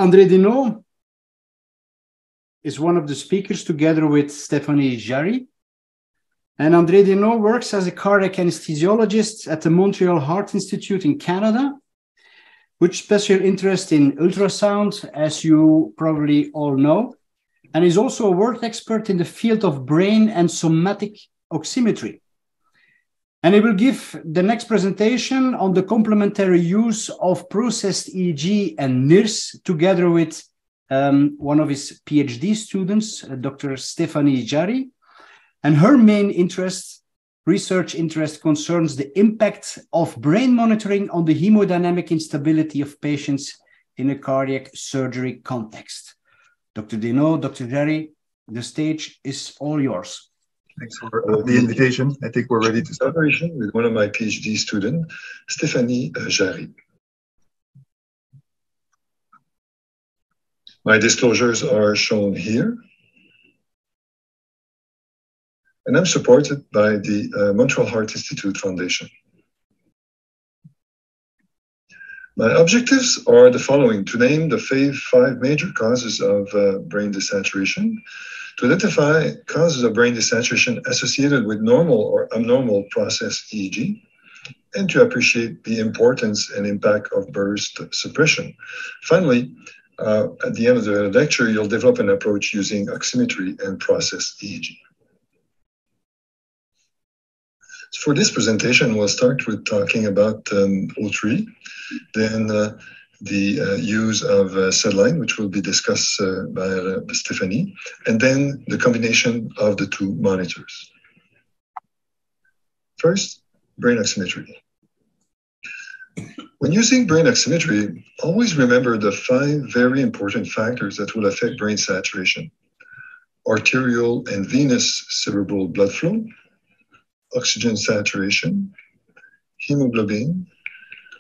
André Denault is one of the speakers together with Stéphanie Jarry. And André Denault works as a cardiac anesthesiologist at the Montreal Heart Institute in Canada, with special interest in ultrasound, as you probably all know, and is also a world expert in the field of brain and somatic oximetry. And he will give the next presentation on the complementary use of processed EEG and NIRS together with one of his PhD students, Dr. Stéphanie Jarry. And her main research interest concerns the impact of brain monitoring on the hemodynamic instability of patients in a cardiac surgery context. Dr. Denault, Dr. Jarry, the stage is all yours. Thanks for the invitation. I think we're ready to start. With one of my PhD students, Stéphanie Jarry. My disclosures are shown here. And I'm supported by the Montreal Heart Institute Foundation. My objectives are the following: to name the 5 major causes of brain desaturation, to identify causes of brain desaturation associated with normal or abnormal processed EEG, and to appreciate the importance and impact of burst suppression. Finally, at the end of the lecture, you'll develop an approach using oximetry and processed EEG. For this presentation, we'll start with talking about O3, then the use of cell line, which will be discussed by Stéphanie, and then the combination of the 2 monitors. First, brain oximetry. When using brain oximetry, always remember the 5 very important factors that will affect brain saturation: arterial and venous cerebral blood flow, oxygen saturation, hemoglobin,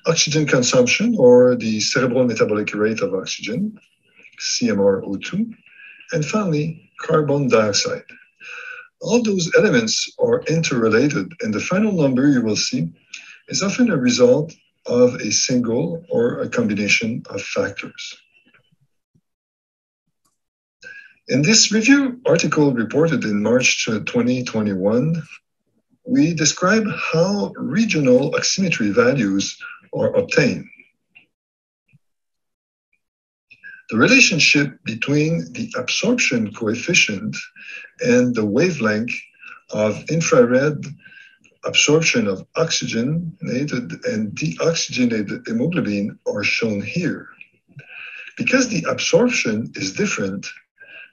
oxygen consumption, or the cerebral metabolic rate of oxygen, CMRO2, and finally, carbon dioxide. All those elements are interrelated, and the final number you will see is often a result of a single or a combination of factors. In this review article reported in March 2021, we describe how regional oximetry values are obtained. The relationship between the absorption coefficient and the wavelength of infrared absorption of oxygenated and deoxygenated hemoglobin are shown here. Because the absorption is different,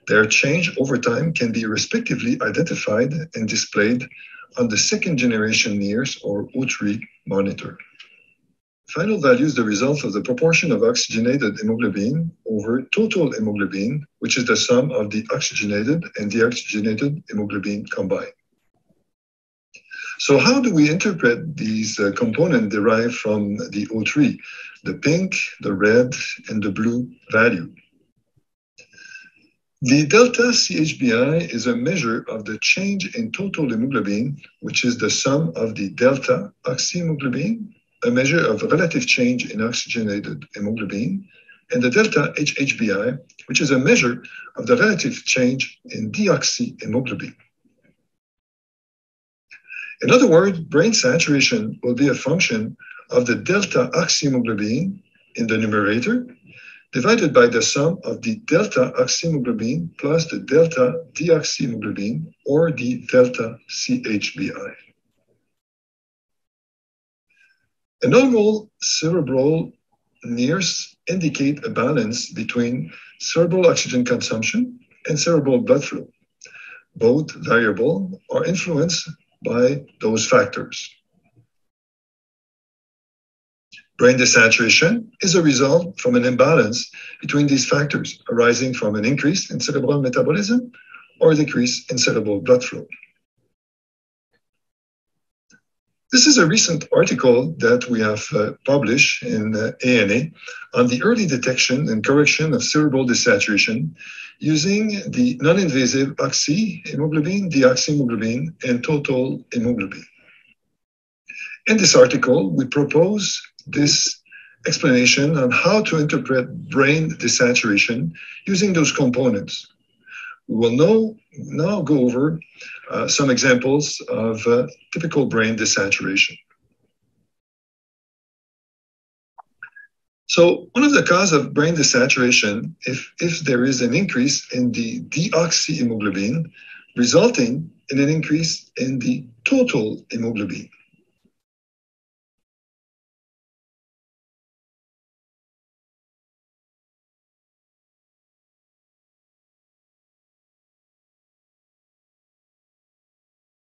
their change over time can be respectively identified and displayed on the 2nd generation NIRS or O3 monitor. Final value is the result of the proportion of oxygenated hemoglobin over total hemoglobin, which is the sum of the oxygenated and deoxygenated hemoglobin combined. So how do we interpret these components derived from the O3, the pink, the red, and the blue value? The delta CHBI is a measure of the change in total hemoglobin, which is the sum of the delta oxyhemoglobin, a measure of relative change in oxygenated hemoglobin, and the delta HHBI, which is a measure of the relative change in deoxyhemoglobin. In other words, brain saturation will be a function of the delta oxyhemoglobin in the numerator divided by the sum of the delta oxyhemoglobin plus the delta deoxyhemoglobin, or the delta CHBI. A normal cerebral NIRS indicate a balance between cerebral oxygen consumption and cerebral blood flow. Both variables are influenced by those factors. Brain desaturation is a result from an imbalance between these factors arising from an increase in cerebral metabolism or a decrease in cerebral blood flow. This is a recent article that we have published in ANA on the early detection and correction of cerebral desaturation using the non-invasive oxyhemoglobin, deoxyhemoglobin, and total hemoglobin. In this article, we propose this explanation on how to interpret brain desaturation using those components. We will now go over some examples of typical brain desaturation. So one of the causes of brain desaturation, if there is an increase in the deoxyhemoglobin, resulting in an increase in the total hemoglobin.